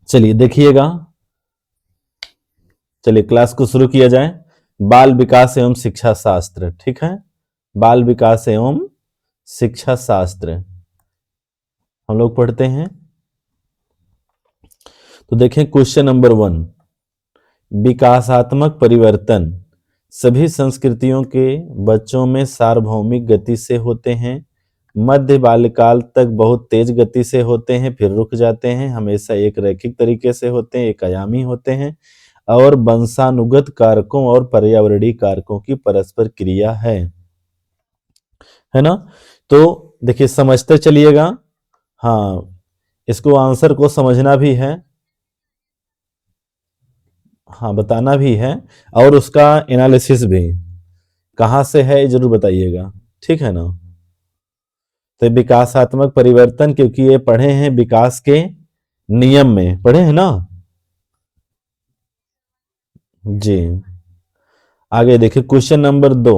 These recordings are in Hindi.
चलिए देखिएगा, चलिए क्लास को शुरू किया जाए। बाल विकास एवं शिक्षा शास्त्र, ठीक है, बाल विकास एवं शिक्षा शास्त्र हम लोग पढ़ते हैं। तो देखें क्वेश्चन नंबर 1, विकासात्मक परिवर्तन सभी संस्कृतियों के बच्चों में सार्वभौमिक गति से होते हैं, मध्य बाल्यकाल तक बहुत तेज गति से होते हैं, फिर रुक जाते हैं, हमेशा एक रैखिक तरीके से होते हैं, एक आयामी होते हैं, और वंशानुगत कारकों और पर्यावरणीय कारकों की परस्पर क्रिया है ना। तो देखिए समझते चलिएगा, हाँ, इसको आंसर को समझना भी है, हाँ बताना भी है, और उसका एनालिसिस भी कहाँ से है ये जरूर बताइएगा, ठीक है ना। तो विकासात्मक परिवर्तन, क्योंकि ये पढ़े हैं विकास के नियम में, पढ़े हैं ना जी। आगे देखिए क्वेश्चन नंबर 2,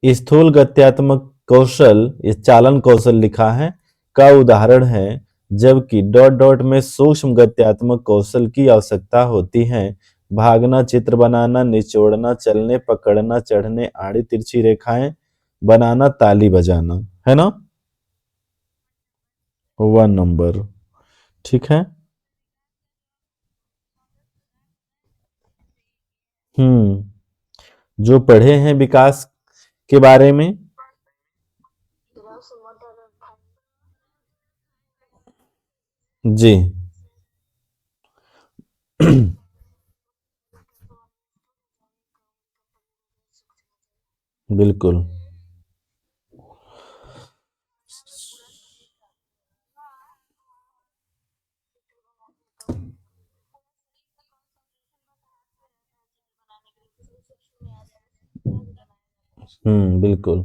स्थूल गत्यात्मक कौशल, ये चालन कौशल लिखा है, का उदाहरण है, जबकि डॉट डॉट में सूक्ष्म गत्यात्मक कौशल की आवश्यकता होती है। भागना, चित्र बनाना, निचोड़ना, चलने, पकड़ना, चढ़ने, आड़ी तिरछी रेखाएं बनाना, ताली बजाना, है ना। 1 नंबर, ठीक है। जो पढ़े हैं विकास के बारे में, जी बिल्कुल। बिल्कुल।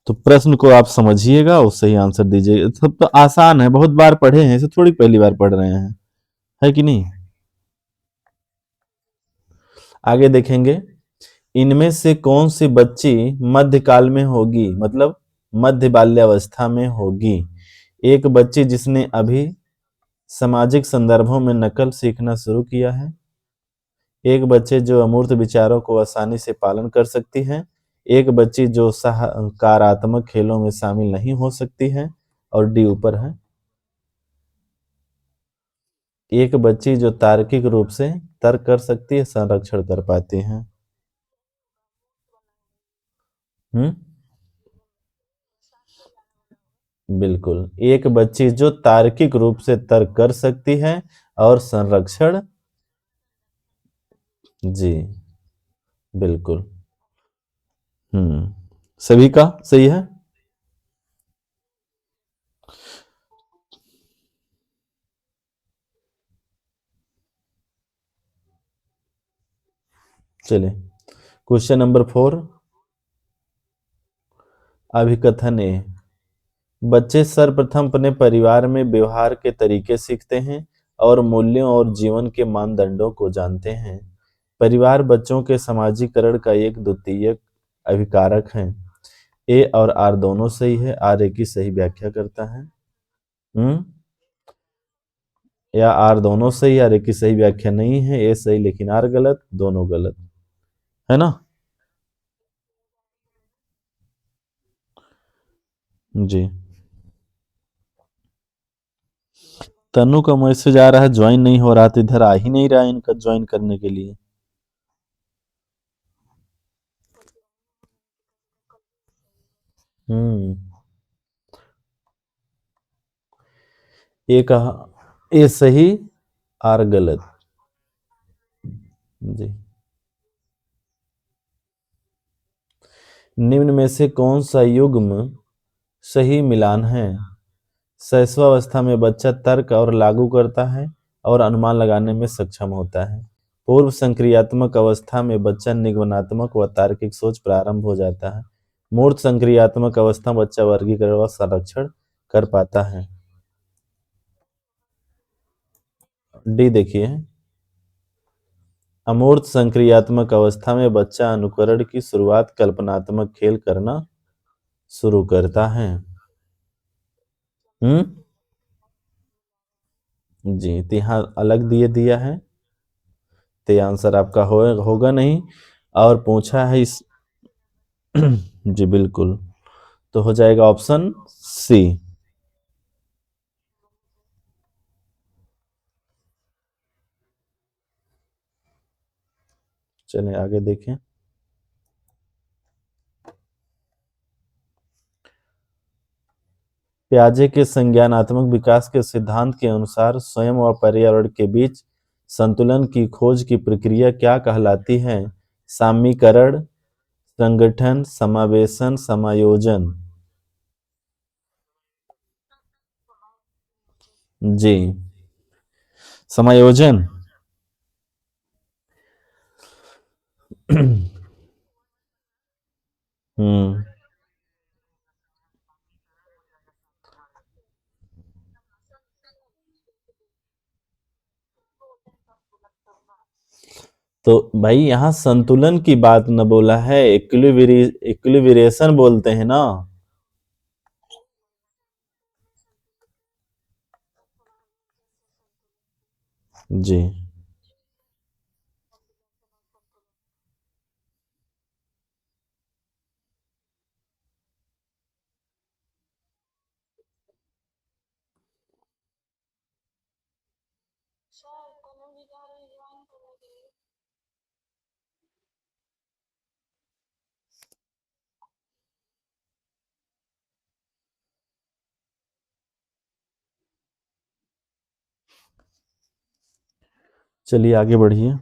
तो प्रश्न को आप समझिएगा और सही आंसर दीजिएगा। सब तो आसान है, बहुत बार पढ़े हैं, इसे थोड़ी पहली बार पढ़ रहे हैं, है कि नहीं। आगे देखेंगे, इनमें से कौन सी बच्ची मध्यकाल में होगी, मतलब मध्य बाल्यावस्था में होगी। एक बच्ची जिसने अभी सामाजिक संदर्भों में नकल सीखना शुरू किया है, एक बच्चे जो अमूर्त विचारों को आसानी से पालन कर सकती है, एक बच्ची जो सकारात्मक खेलों में शामिल नहीं हो सकती है, और डी ऊपर है, एक बच्ची जो तार्किक रूप से तर्क कर सकती है, संरक्षण कर पाती है। हम्म बिल्कुल, एक बच्ची जो तार्किक रूप से तर्क कर सकती है और संरक्षण, जी बिल्कुल। सभी का सही है। चलिए क्वेश्चन नंबर 4, अभिकथन ए, बच्चे सर्वप्रथम अपने परिवार में व्यवहार के तरीके सीखते हैं और मूल्यों और जीवन के मानदंडों को जानते हैं। परिवार बच्चों के समाजीकरण का एक द्वितीयक अभिकारक है। ए और आर दोनों सही है, आर ए की सही व्याख्या करता है। हम्म या आर दोनों सही, आर ए की सही व्याख्या नहीं है, ए सही लेकिन आर गलत, दोनों गलत, है ना जी। तनु का मैसेज आ रहा है, ज्वाइन नहीं हो रहा, तो इधर आ ही नहीं रहा है इनका ज्वाइन करने के लिए। हम्म ए कहा, ए सही, आर गलत, जी। निम्न में से कौन सा युग्म सही मिलान है। शैशवावस्था में बच्चा तर्क और लागू करता है और अनुमान लगाने में सक्षम होता है। पूर्व संक्रियात्मक अवस्था में बच्चा निगमनात्मक व तार्किक सोच प्रारंभ हो जाता है। मूर्त संक्रियात्मक अवस्था बच्चा वर्गीकरण व संरक्षण कर पाता है। डी देखिए, अमूर्त संक्रियात्मक अवस्था में बच्चा अनुकरण की शुरुआत कल्पनात्मक खेल करना शुरू करता है। हम्म। जी, तो यहाँ अलग दिए दिया है, तो ये आंसर आपका होगा नहीं। और पूछा है इस जी बिल्कुल, तो हो जाएगा ऑप्शन सी। चलिए आगे देखें। पियाजे के संज्ञानात्मक विकास के सिद्धांत के अनुसार स्वयं व पर्यावरण के बीच संतुलन की खोज की प्रक्रिया क्या कहलाती है? सामीकरण, संगठन, समावेशन, समायोजन। जी, समायोजन। हम्म। तो भाई यहाँ संतुलन की बात न बोला है, इक्विलिब्रेशन बोलते हैं ना। जी। चलिए आगे बढ़िए।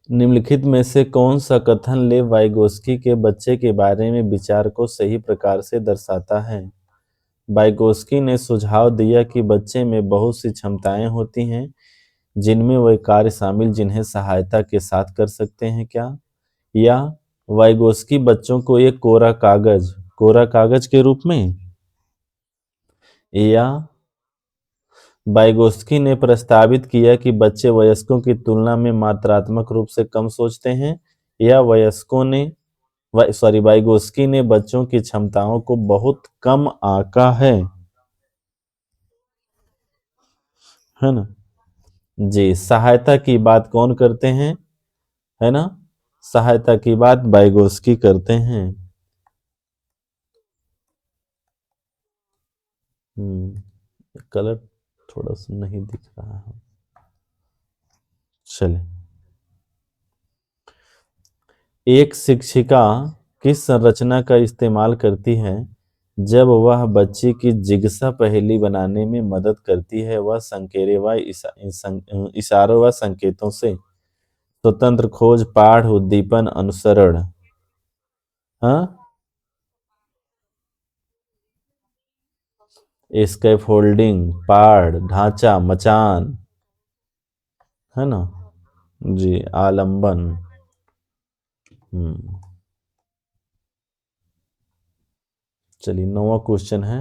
निम्नलिखित में से कौन सा कथन लेव वाइगोस्की के बच्चे के बारे में विचार को सही प्रकार से दर्शाता है? वाइगोस्की ने सुझाव दिया कि बच्चे में बहुत सी क्षमताएं होती हैं, जिनमें वे कार्य शामिल जिन्हें सहायता के साथ कर सकते हैं क्या? या वाइगोस्की बच्चों को एक कोरा कागज के रूप में, या वाइगोस्की ने प्रस्तावित किया कि बच्चे वयस्कों की तुलना में मात्रात्मक रूप से कम सोचते हैं, या वाइगोस्की ने बच्चों की क्षमताओं को बहुत कम आंका है ना? जी, सहायता की बात कौन करते हैं, है ना? सहायता की बात वाइगोस्की करते हैं। कलर थोड़ा सा नहीं दिख रहा है। चलिए। एक शिक्षिका किस संरचना का इस्तेमाल करती है जब वह बच्चे की जिज्ञासा पहेली बनाने में मदद करती है? वह संकेरे व इशारों व संकेतों से, स्वतंत्र खोज, पाठ, उद्दीपन, अनुसरण। हाँ, स्कैफोल्डिंग, पाठ, ढांचा, मचान, है ना? जी, आलंबन। हम्म। चलिए, नौवां क्वेश्चन है।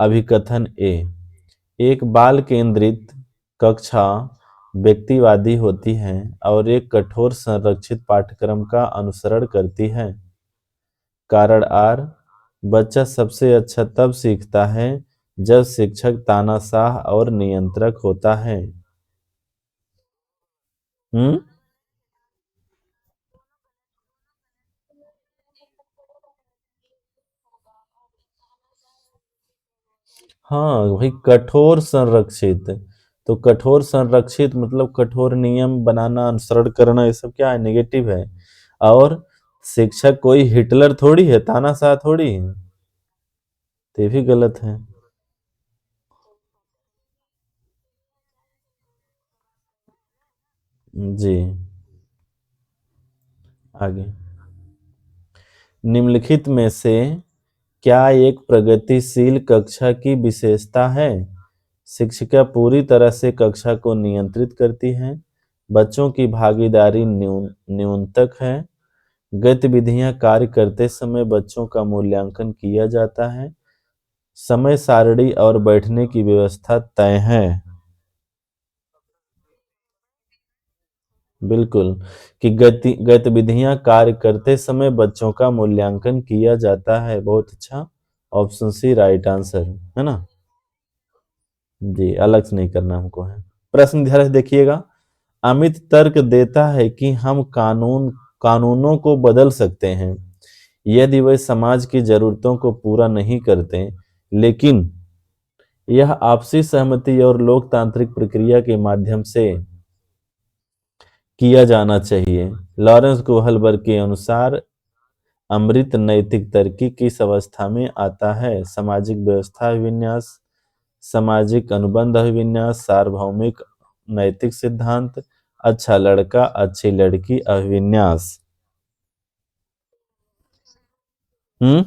अभिकथन ए। एक बाल केंद्रित कक्षा व्यक्तिवादी होती है और एक कठोर संरक्षित पाठ्यक्रम का अनुसरण करती है। कारण आर। बच्चा सबसे अच्छा तब सीखता है जब शिक्षक तानाशाह और नियंत्रक होता है। हम्म। हाँ भाई, कठोर संरक्षित। तो कठोर संरक्षित मतलब कठोर नियम बनाना, अनुसरण करना, ये सब क्या है, नेगेटिव है। और शिक्षक कोई हिटलर थोड़ी है, तानाशाह थोड़ी है, तो ये भी गलत है। जी। आगे। निम्नलिखित में से क्या एक प्रगतिशील कक्षा की विशेषता है? शिक्षिका पूरी तरह से कक्षा को नियंत्रित करती है, बच्चों की भागीदारी न्यूनतक है, गतिविधियां कार्य करते समय बच्चों का मूल्यांकन किया जाता है, समय सारणी और बैठने की व्यवस्था तय है। बिल्कुल, कि गतिविधियां कार्य करते समय बच्चों का मूल्यांकन किया जाता है। बहुत अच्छा, ऑप्शन सी राइट आंसर है ना। जी, अलग से नहीं करना हमको है। प्रश्न ध्यान से देखिएगा। अमित तर्क देता है कि हम कानूनों को बदल सकते हैं यदि वे समाज की जरूरतों को पूरा नहीं करते, लेकिन यह आपसी सहमति और लोकतांत्रिक प्रक्रिया के माध्यम से किया जाना चाहिए। लॉरेंस गोहलबर्ग के अनुसार अमृत नैतिक तरक्की किस अवस्था में आता है? सामाजिक व्यवस्था अभिविन्यास, सामाजिक अनुबंध अभिविन्यास, सार्वभौमिक नैतिक सिद्धांत, अच्छा लड़का अच्छी लड़की अभिविन्यास। हम्म।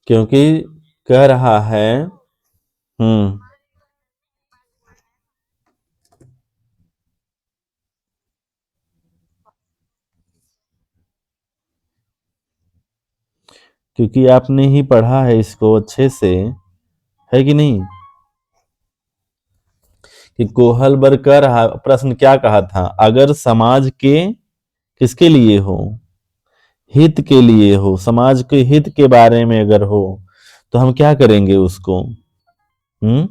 क्योंकि कह रहा है। हम्म। क्योंकि आपने ही पढ़ा है इसको अच्छे से, है कि नहीं? कि कोहलबर्ग का रहा प्रश्न क्या कहा था? अगर समाज के किसके लिए हो, हित के लिए हो, समाज के हित के बारे में अगर हो, तो हम क्या करेंगे उसको? हम्म।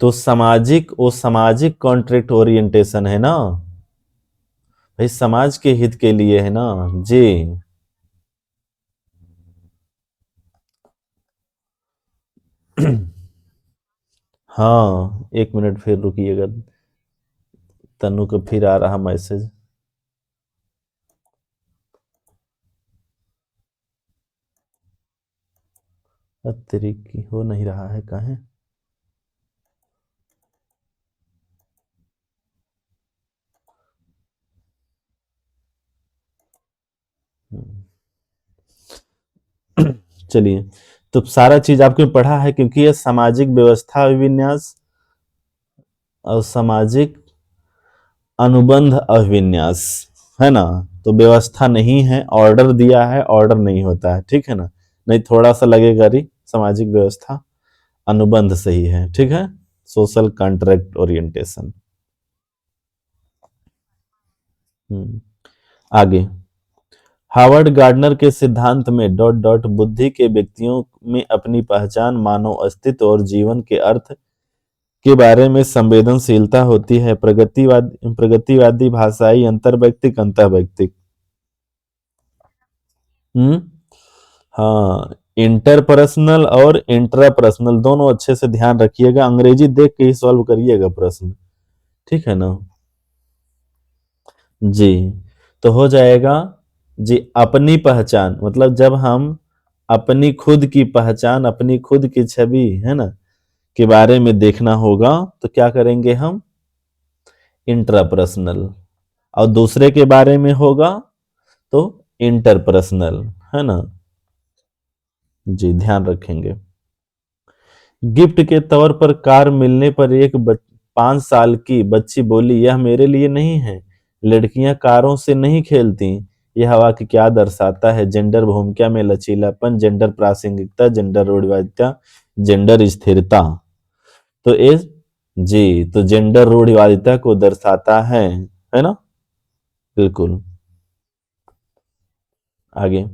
तो सामाजिक, वो सामाजिक कॉन्ट्रैक्ट ओरिएंटेशन है ना भाई, समाज के हित के लिए है ना। जी। हाँ, एक मिनट फिर रुकिएगा। तनु को फिर आ रहा मैसेज। अतिरिक्त हो नहीं रहा है, कहाँ? चलिए, तो सारा चीज आपने पढ़ा है, क्योंकि ये सामाजिक व्यवस्था अभिविन्यास और सामाजिक अनुबंध अभिविन्यास है ना। तो व्यवस्था नहीं है, ऑर्डर दिया है, ऑर्डर नहीं होता है, ठीक है ना। नहीं, थोड़ा सा लगेगा री, सामाजिक व्यवस्था अनुबंध सही है, ठीक है। Social contract orientation. आगे, हावर्ड गार्डनर के सिद्धांत में डॉट डॉट बुद्धि के व्यक्तियों में अपनी पहचान, मानव अस्तित्व और जीवन के अर्थ के बारे में संवेदनशीलता होती है। प्रगतिवादी भाषाई अंतर्वैयक्तिक अंतर्वैयक्तिक। हम्म। हाँ, इंटरपर्सनल और इंट्रापर्सनल दोनों अच्छे से ध्यान रखिएगा, अंग्रेजी देख के ही सॉल्व करिएगा प्रश्न, ठीक है ना। जी, तो हो जाएगा जी। अपनी पहचान मतलब जब हम अपनी खुद की पहचान, अपनी खुद की छवि है ना के बारे में देखना होगा, तो क्या करेंगे हम? इंट्रापर्सनल। और दूसरे के बारे में होगा तो इंटरपर्सनल, है ना। जी, ध्यान रखेंगे। गिफ्ट के तौर पर कार मिलने पर एक 5 साल की बच्ची बोली, यह मेरे लिए नहीं है। लड़कियां कारों से नहीं खेलती। यह वाक्य क्या दर्शाता है? जेंडर भूमिका में लचीलापन, जेंडर प्रासंगिकता, जेंडर रूढ़िवादिता, जेंडर स्थिरता। तो इस जी, तो जेंडर रूढ़िवादिता को दर्शाता है ना। बिल्कुल। आगे,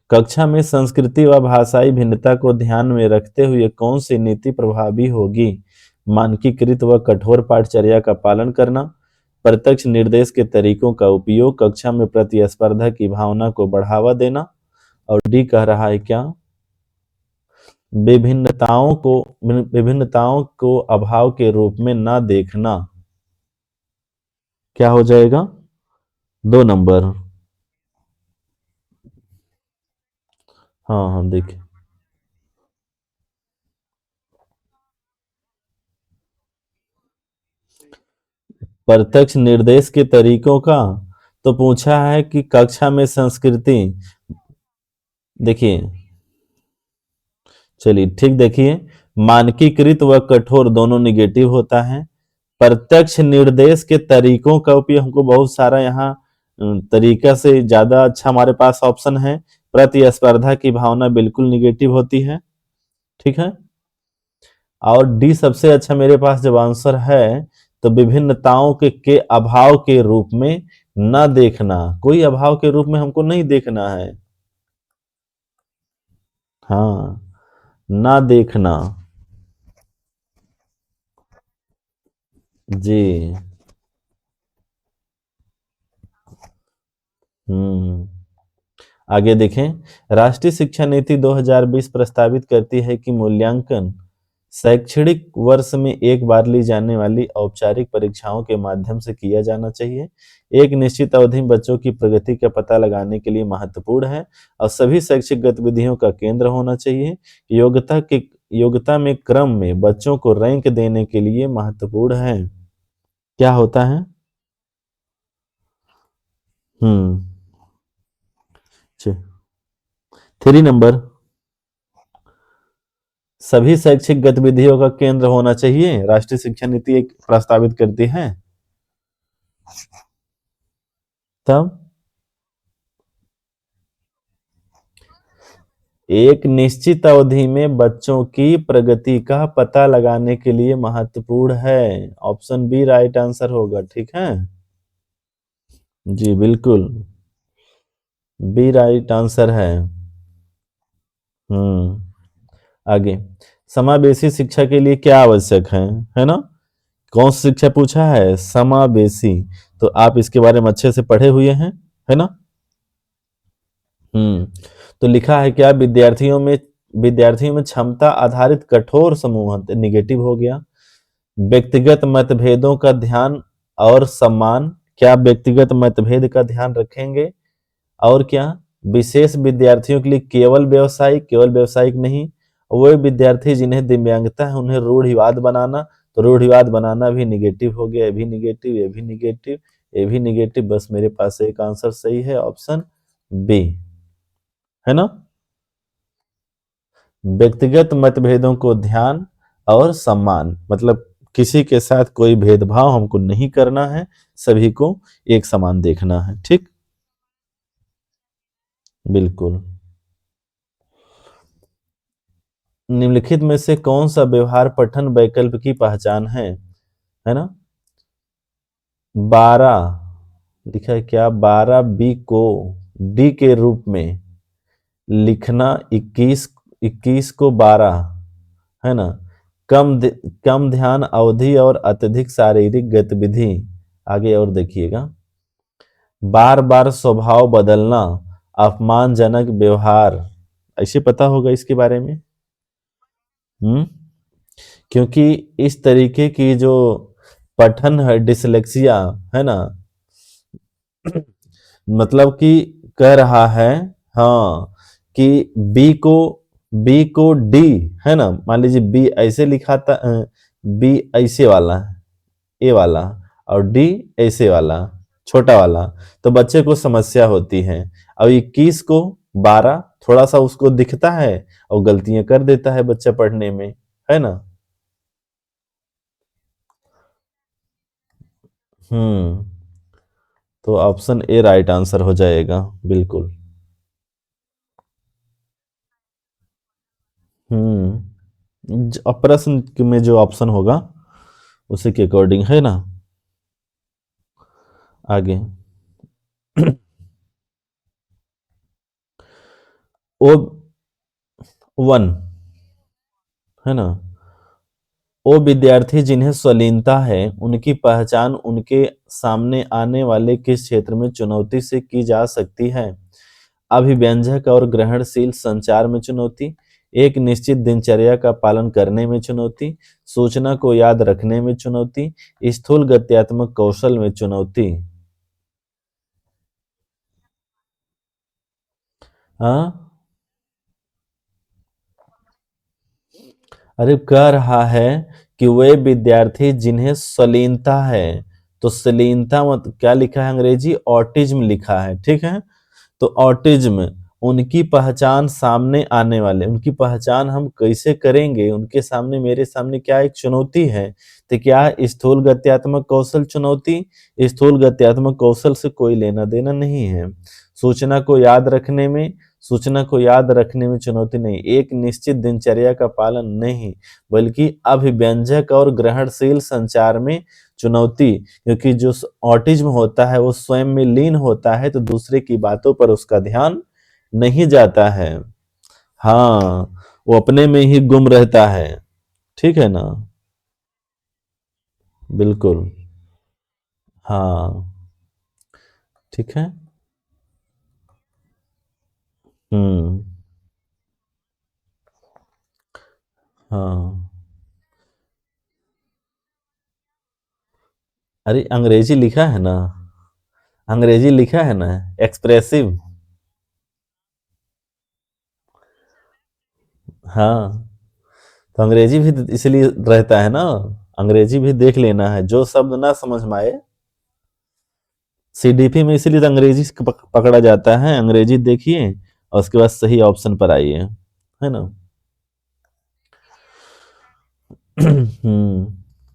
कक्षा में संस्कृति व भाषाई भिन्नता को ध्यान में रखते हुए कौन सी नीति प्रभावी होगी? मानकीकृत व कठोर पाठचर्या का पालन करना, प्रत्यक्ष निर्देश के तरीकों का उपयोग, कक्षा में प्रतिस्पर्धा की भावना को बढ़ावा देना, और डी कह रहा है क्या? विभिन्नताओं को अभाव के रूप में ना देखना। क्या हो जाएगा? 2 नंबर। हाँ हाँ, देखिए, प्रत्यक्ष निर्देश के तरीकों का तो पूछा है कि कक्षा में संस्कृति। देखिए, चलिए ठीक, देखिए, मानकीकृत व कठोर दोनों निगेटिव होता है। प्रत्यक्ष निर्देश के तरीकों का उपयोग हमको बहुत सारा यहाँ तरीका से ज्यादा अच्छा हमारे पास ऑप्शन है। प्रतिस्पर्धा की भावना बिल्कुल निगेटिव होती है। ठीक है। और डी सबसे अच्छा मेरे पास जब आंसर है, तो विभिन्नताओं के अभाव के रूप में न देखना, कोई अभाव के रूप में हमको नहीं देखना है। हाँ, ना देखना। जी। हम्म। आगे देखें, राष्ट्रीय शिक्षा नीति 2020 प्रस्तावित करती है कि मूल्यांकन शैक्षणिक वर्ष में एक बार ली जाने वाली औपचारिक परीक्षाओं के माध्यम से किया जाना चाहिए। एक निश्चित अवधि में बच्चों की प्रगति का पता लगाने के लिए महत्वपूर्ण है और सभी शैक्षिक गतिविधियों का केंद्र होना चाहिए। योग्यता में क्रम में बच्चों को रैंक देने के लिए महत्वपूर्ण है। क्या होता है? हम्म। 3 नंबर, सभी शैक्षिक गतिविधियों का केंद्र होना चाहिए, राष्ट्रीय शिक्षा नीति एक प्रस्तावित करती है। तब एक निश्चित अवधि में बच्चों की प्रगति का पता लगाने के लिए महत्वपूर्ण है। ऑप्शन बी राइट आंसर होगा। ठीक है। जी बिल्कुल, बी राइट आंसर है। हम्म। आगे, समावेशी शिक्षा के लिए क्या आवश्यक है ना? कौन सी शिक्षा पूछा है? समावेशी। तो आप इसके बारे में अच्छे से पढ़े हुए हैं, है ना? हम्म। तो लिखा है क्या, विद्यार्थियों में क्षमता आधारित कठोर समूह, निगेटिव हो गया। व्यक्तिगत मतभेदों का ध्यान और सम्मान, क्या व्यक्तिगत मतभेद का ध्यान रखेंगे? और क्या, विशेष विद्यार्थियों के लिए केवल व्यवसायिक नहीं, वो विद्यार्थी जिन्हें दिव्यांगता है उन्हें रूढ़िवाद बनाना, तो रूढ़िवाद बनाना भी निगेटिव हो गया। ये भी निगेटिव, ये भी निगेटिव, ये भी निगेटिव। बस मेरे पास एक आंसर सही है, ऑप्शन बी, है ना? व्यक्तिगत मतभेदों को ध्यान और सम्मान, मतलब किसी के साथ कोई भेदभाव हमको नहीं करना है, सभी को एक समान देखना है। ठीक, बिल्कुल। निम्नलिखित में से कौन सा व्यवहार पठन वैकल्प की पहचान है ना? 12 लिखा है क्या? 12 बी को डी के रूप में लिखना, 21 को 12, है ना? कम ध्यान अवधि और अत्यधिक शारीरिक गतिविधि। आगे और देखिएगा, बार बार स्वभाव बदलना, अपमानजनक व्यवहार, ऐसे पता होगा इसके बारे में। हम्म। क्योंकि इस तरीके की जो पठन है, डिसलेक्सिया, है ना, मतलब कि कह रहा है, हाँ, कि बी को डी, है ना, मान लीजिए बी ऐसे लिखा था, बी ऐसे वाला, ए वाला, और डी ऐसे वाला, छोटा वाला, तो बच्चे को समस्या होती है। अब 21 को 12 थोड़ा सा उसको दिखता है और गलतियां कर देता है बच्चा पढ़ने में, है ना? हम्म। तो ऑप्शन ए राइट आंसर हो जाएगा, बिल्कुल। प्रश्न में जो ऑप्शन होगा उसी के अकॉर्डिंग, है ना? आगे, ओ 1, है ना, वो विद्यार्थी जिन्हें स्वलीनता है उनकी पहचान उनके सामने आने वाले किस क्षेत्र में चुनौती से की जा सकती है? अभिव्यंजक और ग्रहणशील संचार में चुनौती, एक निश्चित दिनचर्या का पालन करने में चुनौती, सूचना को याद रखने में चुनौती, स्थूल गत्यात्मक कौशल में चुनौती। हाँ, अरे कह रहा है कि वे विद्यार्थी जिन्हें स्वलीनता है, तो स्वलीनता मत क्या लिखा है? अंग्रेजी ऑटिज्म लिखा है। ठीक है। तो ऑटिज्म, उनकी पहचान सामने आने वाले, उनकी पहचान हम कैसे करेंगे? उनके सामने, मेरे सामने क्या एक चुनौती है, तो क्या स्थूल गत्यात्मक कौशल चुनौती? स्थूल गत्यात्मक कौशल से कोई लेना देना नहीं है। सूचना को याद रखने में, सूचना को याद रखने में चुनौती नहीं, एक निश्चित दिनचर्या का पालन नहीं, बल्कि अभिव्यंजक और ग्रहणशील संचार में चुनौती, क्योंकि जो ऑटिज्म होता है वो स्वयं में लीन होता है, तो दूसरे की बातों पर उसका ध्यान नहीं जाता है। हाँ, वो अपने में ही गुम रहता है। ठीक है ना? बिल्कुल। हाँ। ठीक है। हम्म। हाँ। अरे अंग्रेजी लिखा है ना, अंग्रेजी लिखा है ना, एक्सप्रेसिव। हाँ, तो अंग्रेजी भी इसलिए रहता है ना, अंग्रेजी भी देख लेना है, जो शब्द ना समझ में आए। सीडीपी में इसीलिए तो अंग्रेजी से पकड़ा जाता है, अंग्रेजी देखिए और उसके बाद सही ऑप्शन पर आइए, है ना?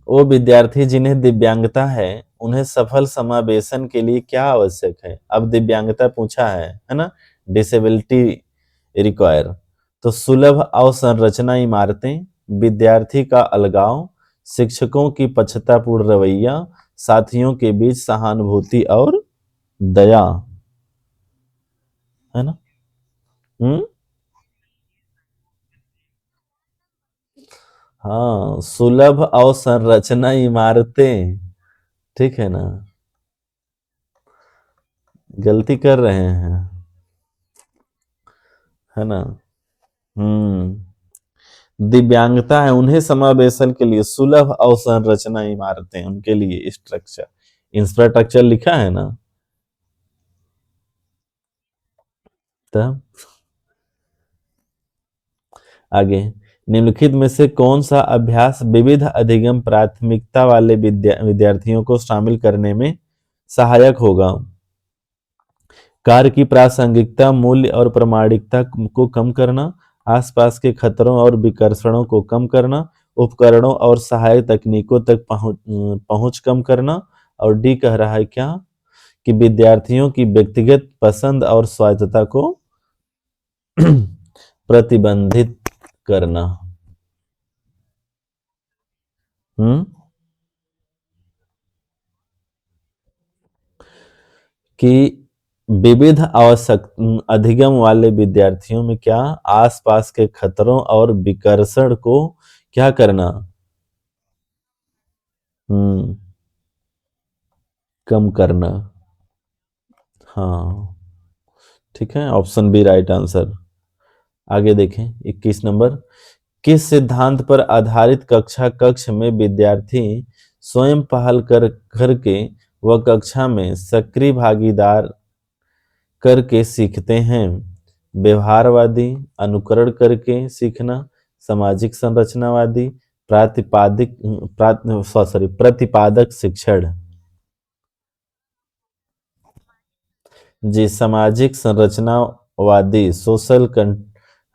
वो विद्यार्थी जिन्हें दिव्यांगता है, उन्हें सफल समावेशन के लिए क्या आवश्यक है? अब दिव्यांगता पूछा है ना, डिसेबिलिटी रिक्वायर। तो सुलभ अवसंरचना इमारतें, विद्यार्थी का अलगाव, शिक्षकों की पक्षतापूर्ण रवैया, साथियों के बीच सहानुभूति और दया, है ना? हम्म। हाँ, सुलभ अवसंरचना इमारतें। ठीक है ना? गलती कर रहे हैं, है ना? दिव्यांगता है उन्हें समावेशन के लिए सुलभ अवसंरचना इमारतें, उनके लिए स्ट्रक्चर, इंफ्रास्ट्रक्चर लिखा है ना। तब आगे, निम्नलिखित में से कौन सा अभ्यास विविध अधिगम प्राथमिकता वाले विद्यार्थियों को शामिल करने में सहायक होगा? कार्य की प्रासंगिकता, मूल्य और प्रामाणिकता को कम करना, आसपास के खतरों और विकर्षणों को कम करना, उपकरणों और सहायक तकनीकों तक पहुंच कम करना, और डी कह रहा है क्या कि विद्यार्थियों की व्यक्तिगत पसंद और स्वायत्तता को प्रतिबंधित करना। हम्म। कि विविध आवश्यक अधिगम वाले विद्यार्थियों में क्या, आसपास के खतरों और विकर्षण को क्या करना? हम्म। कम करना। हाँ। ठीक है, ऑप्शन बी राइट आंसर। आगे देखें 21 नंबर, किस सिद्धांत पर आधारित कक्षा कक्ष में विद्यार्थी स्वयं पहल कर करके वह कक्षा में सक्रिय भागीदार करके सीखते हैं? व्यवहारवादी, अनुकरण करके सीखना, सामाजिक संरचनावादी, प्रतिपादक शिक्षण। जी, सामाजिक संरचनावादी,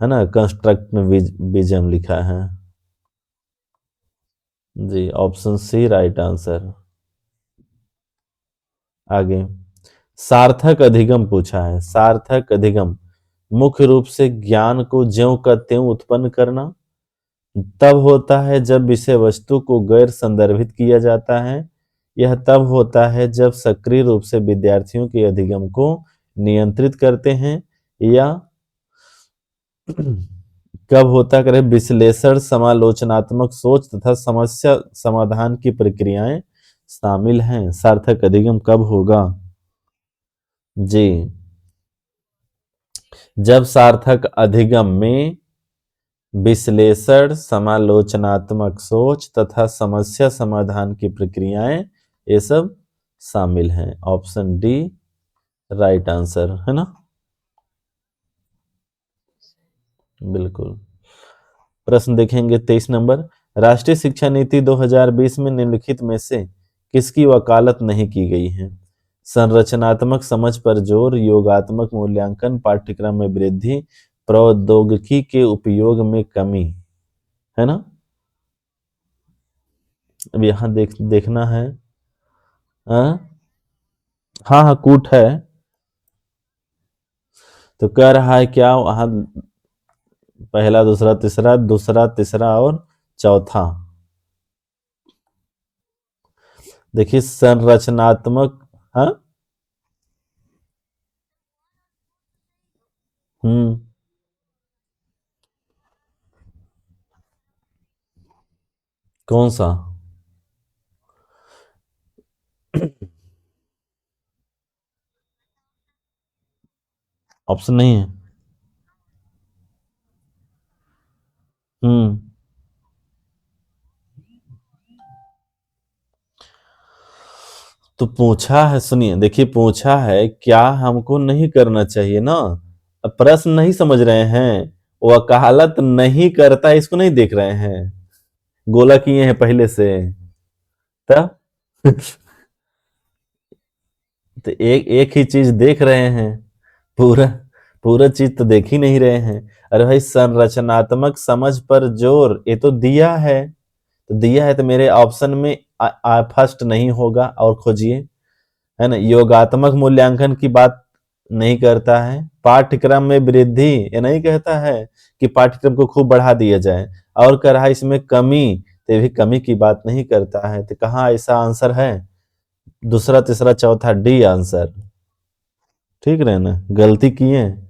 है ना, कंस्ट्रक्टिविज्म लिखा है। जी, ऑप्शन सी राइट आंसर। आगे, सार्थक अधिगम पूछा है, सार्थक अधिगम मुख्य रूप से ज्ञान को ज्यों का त्यों उत्पन्न करना, तब होता है जब विषय वस्तु को गैर संदर्भित किया जाता है, यह तब होता है जब सक्रिय रूप से विद्यार्थियों के अधिगम को नियंत्रित करते हैं, या कब होता करे विश्लेषण, समालोचनात्मक सोच तथा समस्या समाधान की प्रक्रियाएं शामिल हैं? सार्थक अधिगम कब होगा? जी, जब सार्थक अधिगम में विश्लेषण, समालोचनात्मक सोच तथा समस्या समाधान की प्रक्रियाएं, ये सब शामिल हैं। ऑप्शन डी राइट आंसर, है ना? बिल्कुल। प्रश्न देखेंगे 23 नंबर, राष्ट्रीय शिक्षा नीति 2020 में निम्नलिखित में से किसकी वकालत नहीं की गई है? संरचनात्मक समझ पर जोर, योगात्मक मूल्यांकन, पाठ्यक्रम में वृद्धि, प्रौद्योगिकी के उपयोग में कमी, है ना? अब यहाँ देखना है। हाँ हाँ हाँ, कूट है। तो कह रहा है क्या वहां, पहला दूसरा तीसरा, दूसरा तीसरा और चौथा। देखिए संरचनात्मक। हाँ। हम्म। कौन सा? ऑप्शन नहीं है। हम्म। तो पूछा है, सुनिए देखिए, पूछा है क्या हमको नहीं करना चाहिए ना। अब प्रश्न नहीं समझ रहे हैं। वकालत नहीं करता, इसको नहीं देख रहे हैं। गोला किए हैं पहले से। तब तो एक एक ही चीज देख रहे हैं। पूरा पूरा चीज तो देख ही नहीं रहे हैं। अरे भाई, संरचनात्मक समझ पर जोर, ये तो दिया है। तो दिया है तो मेरे ऑप्शन में फर्स्ट नहीं होगा, और खोजिए। है ना, योगात्मक मूल्यांकन की बात नहीं करता है। पाठ्यक्रम में वृद्धि, ये नहीं कहता है कि पाठ्यक्रम को खूब बढ़ा दिया जाए। और कह रहा है इसमें कमी, तो ये भी कमी की बात नहीं करता है। तो कहाँ ऐसा आंसर है? दूसरा तीसरा चौथा, डी आंसर। ठीक रहे ना, गलती किए हैं,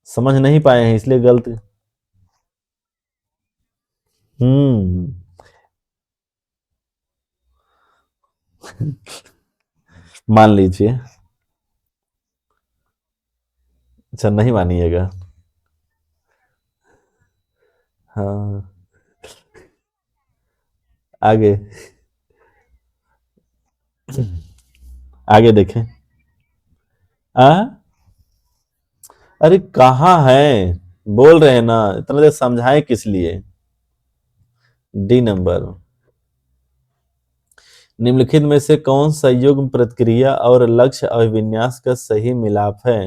समझ नहीं पाए हैं इसलिए गलती। हम्म। मान लीजिए। अच्छा, नहीं मानिएगा। हाँ। आगे। आगे देखें। आ अरे कहाँ है, बोल रहे हैं ना, इतना देर समझाए किस लिए। D number. निम्नलिखित में से कौन संयुग्म प्रतिक्रिया और लक्ष्य अभिविन्यास का सही मिलाप है?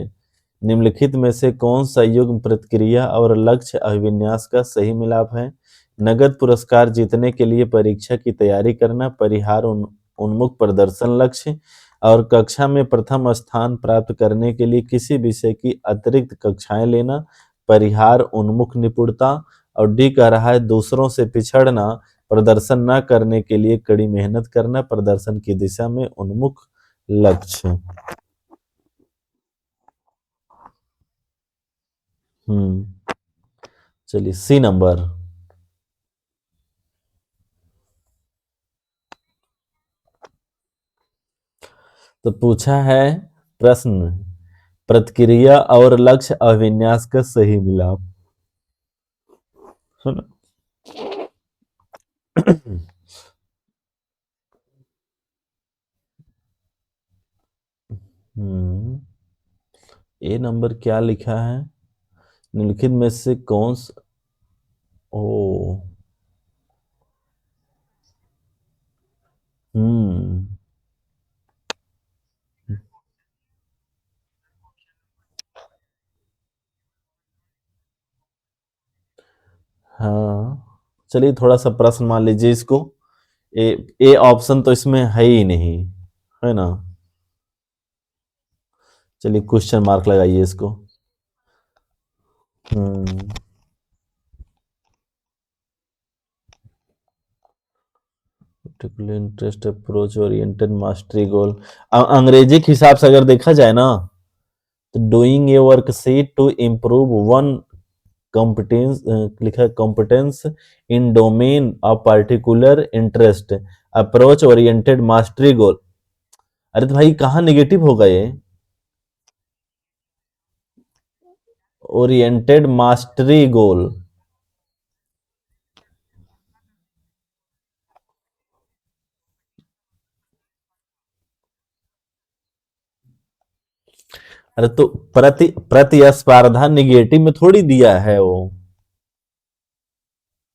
निम्नलिखित में से कौन संयुग्म प्रतिक्रिया और लक्ष्य अभिविन्यास का सही मिलाप है? नगद पुरस्कार जीतने के लिए परीक्षा की तैयारी करना, परिहार उन्मुख प्रदर्शन लक्ष्य, और कक्षा में प्रथम स्थान प्राप्त करने के लिए किसी विषय की अतिरिक्त कक्षाएं लेना, परिहार उन्मुख निपुणता। और डी कह रहा है दूसरों से पिछड़ना, प्रदर्शन न करने के लिए कड़ी मेहनत करना, प्रदर्शन की दिशा में उन्मुख लक्ष्य। हम्म। चलिए सी नंबर। तो पूछा है प्रश्न, प्रतिक्रिया और लक्ष्य अभिविन्यास का सही मिलाप। सुनो। हम्म। ए नंबर क्या लिखा है? निम्नलिखित में से कौन सा? ओ। हम्म। हाँ। चलिए थोड़ा सा प्रश्न मान लीजिए इसको। ए ए ऑप्शन तो इसमें है ही नहीं, है ना। चलिए क्वेश्चन मार्क लगाइए इसको। Hmm. Particular interest approach oriented mastery goal. अंग्रेजी के हिसाब से अगर देखा जाए ना, तो doing a work sheet to improve one competence, लिखा है competence in domain of particular interest, approach oriented mastery goal. अरे तो भाई कहाँ निगेटिव होगा ये? Oriented mastery goal. अरे तो प्रतिस्पर्धा निगेटिव में थोड़ी दिया है वो।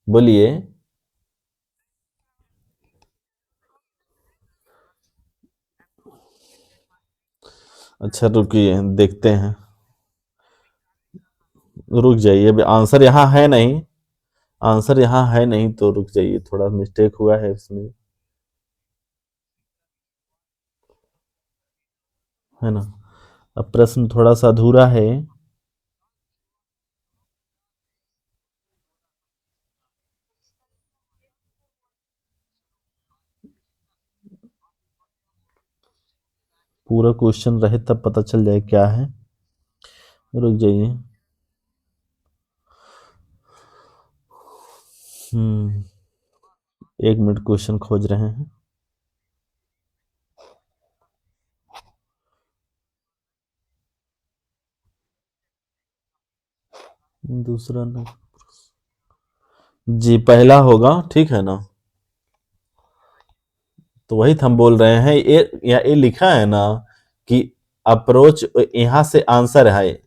बोलिए। अच्छा रुकिए, देखते हैं। रुक जाइए, अभी आंसर यहाँ है नहीं। आंसर यहाँ है नहीं, तो रुक जाइए, थोड़ा मिस्टेक हुआ है इसमें। है ना। अब प्रश्न थोड़ा सा अधूरा है। पूरा क्वेश्चन रहे तब पता चल जाए क्या है। रुक जाइए। हम्म 1 मिनट, क्वेश्चन खोज रहे हैं। दूसरा ना, जी पहला होगा, ठीक है ना। तो वही तो हम बोल रहे हैं, ये लिखा है ना कि अप्रोच, यहाँ से आंसर है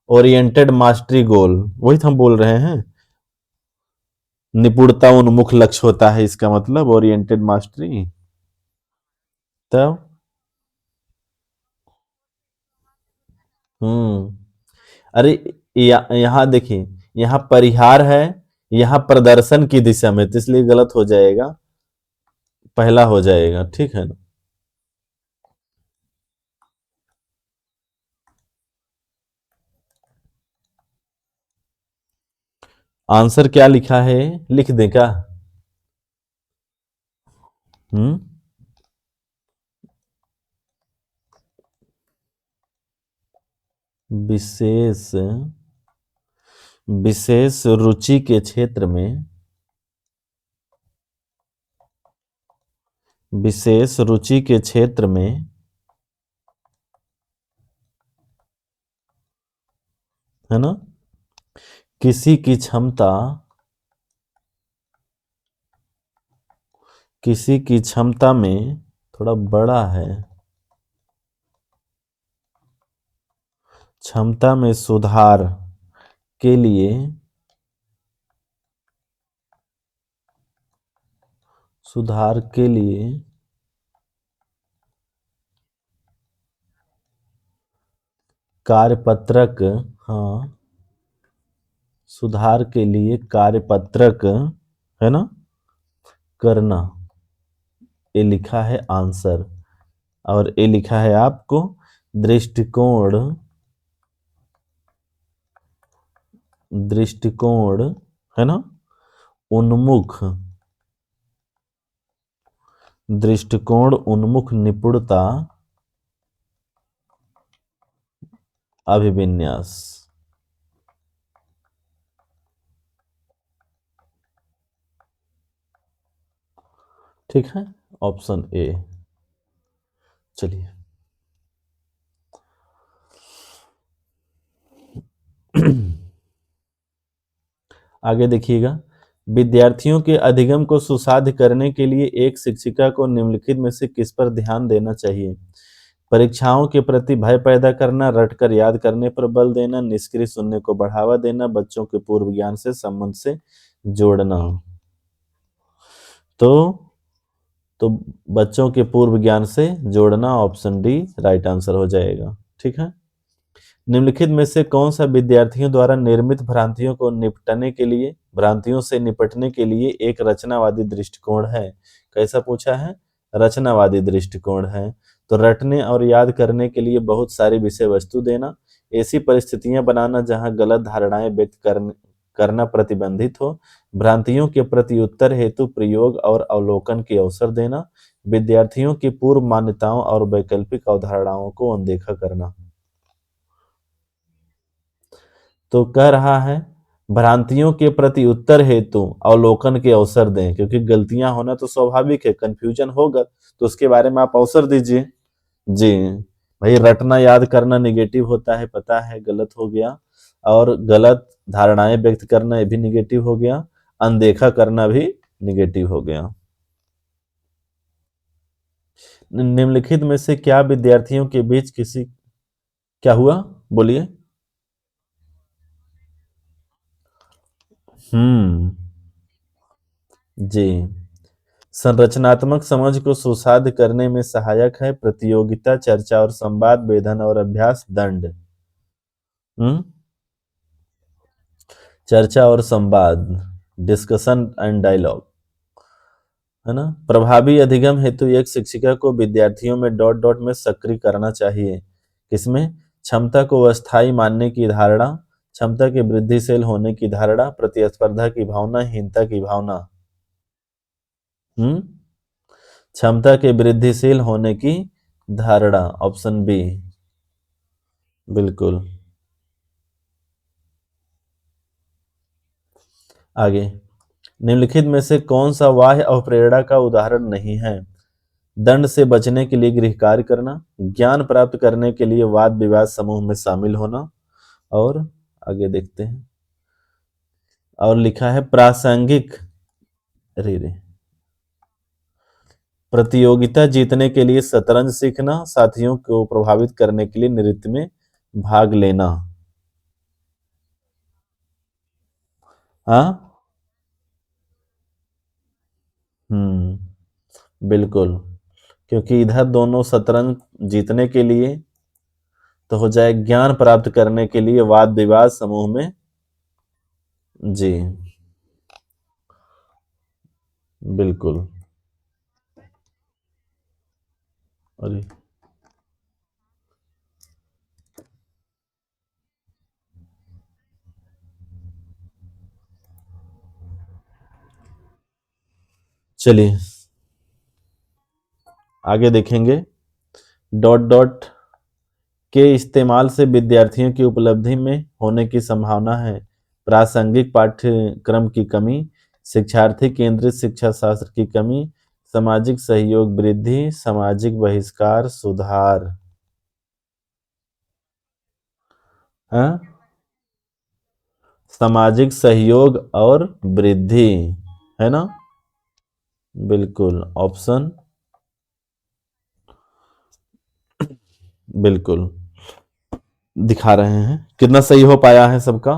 ओरिएंटेड मास्टरी गोल, वही तो हम बोल रहे हैं। निपुणता उन्मुख लक्ष्य होता है, इसका मतलब ओरिएंटेड मास्टरी। तब हम्म अरे, यहाँ देखिए, यहाँ परिहार है, यहाँ प्रदर्शन की दिशा में, तो इसलिए गलत हो जाएगा, पहला हो जाएगा, ठीक है ना। आंसर क्या लिखा है, लिख दे का। हम्म विशेष विशेष रुचि के क्षेत्र में, विशेष रुचि के क्षेत्र में, है ना, किसी की क्षमता, किसी की क्षमता में थोड़ा बड़ा है, क्षमता में सुधार के लिए, सुधार के लिए कार्यपत्रक, हाँ, सुधार के लिए कार्यपत्रक, है ना, करना, ये लिखा है आंसर। और ये लिखा है आपको दृष्टिकोण, दृष्टिकोण, है ना, उन्मुख, दृष्टिकोण उन्मुख निपुणता अभिविन्यास। ठीक है, ऑप्शन ए। चलिए आगे देखिएगा। विद्यार्थियों के अधिगम को सुसाध्य करने के लिए एक शिक्षिका को निम्नलिखित में से किस पर ध्यान देना चाहिए। परीक्षाओं के प्रति भय पैदा करना, रटकर याद करने पर बल देना, निष्क्रिय सुनने को बढ़ावा देना, बच्चों के पूर्व ज्ञान से संबंध से जोड़ना। तो तो बच्चों के पूर्व ज्ञान से जोड़ना, ऑप्शन डी राइट आंसर हो जाएगा, ठीक है। निम्नलिखित में से कौन सा विद्यार्थियों द्वारा निर्मित भ्रांतियों को निपटने के लिए, भ्रांतियों से निपटने के लिए एक रचनावादी दृष्टिकोण है। कैसा पूछा है, रचनावादी दृष्टिकोण है। तो रटने और याद करने के लिए बहुत सारी विषय वस्तु देना, ऐसी परिस्थितियां बनाना जहां गलत धारणाएं व्यक्त करना प्रतिबंधित हो, भ्रांतियों के प्रति उत्तर हेतु प्रयोग और अवलोकन के अवसर देना, विद्यार्थियों की पूर्व मान्यताओं और वैकल्पिक अवधारणाओं को अनदेखा करना। तो कह रहा है भ्रांतियों के प्रति उत्तर हेतु अवलोकन के अवसर दें, क्योंकि गलतियां होना तो स्वाभाविक है, कंफ्यूजन होगा तो उसके बारे में आप अवसर दीजिए। जी भाई, रटना याद करना निगेटिव होता है, पता है, गलत हो गया। और गलत धारणाएं व्यक्त करना ये भी निगेटिव हो गया, अनदेखा करना भी निगेटिव हो गया। निम्नलिखित में से क्या विद्यार्थियों के बीच किसी, क्या हुआ, बोलिए। हम्म जी, संरचनात्मक समझ को सुसाध्य करने में सहायक है प्रतियोगिता, चर्चा और संवाद, वेधन और अभ्यास, दंड। हम्म चर्चा और संवाद, डिस्कशन एंड डायलॉग, है ना। प्रभावी अधिगम हेतु एक शिक्षिका को विद्यार्थियों में डॉट डॉट में सक्रिय करना चाहिए। किसमें? क्षमता को अस्थायी मानने की धारणा, क्षमता के वृद्धिशील होने की धारणा, प्रतिस्पर्धा की भावना, हीनता की भावना। हम्म क्षमता के वृद्धिशील होने की धारणा, ऑप्शन बी। बिल्कुल। आगे, निम्नलिखित में से कौन सा बाह्य अवप्रेरणा का उदाहरण नहीं है? दंड से बचने के लिए गृह कार्य करना, ज्ञान प्राप्त करने के लिए वाद विवाद समूह में शामिल होना, और आगे देखते हैं, और लिखा है प्रासंगिक, अरे रे, प्रतियोगिता जीतने के लिए शतरंज सीखना, साथियों को प्रभावित करने के लिए नृत्य में भाग लेना। हाँ। बिल्कुल, क्योंकि इधर दोनों शतरंज जीतने के लिए, तो हो जाए ज्ञान प्राप्त करने के लिए वाद विवाद समूह में। जी। बिल्कुल। अरे, चलिए आगे देखेंगे। डॉट डॉट के इस्तेमाल से विद्यार्थियों की उपलब्धि में होने की संभावना है। प्रासंगिक पाठ्यक्रम की कमी, शिक्षार्थी केंद्रित शिक्षा शास्त्र की कमी, सामाजिक सहयोग वृद्धि, सामाजिक बहिष्कार सुधार। हाँ, सामाजिक सहयोग और वृद्धि, है ना? बिल्कुल, ऑप्शन, बिल्कुल दिखा रहे हैं कितना सही हो पाया है सबका।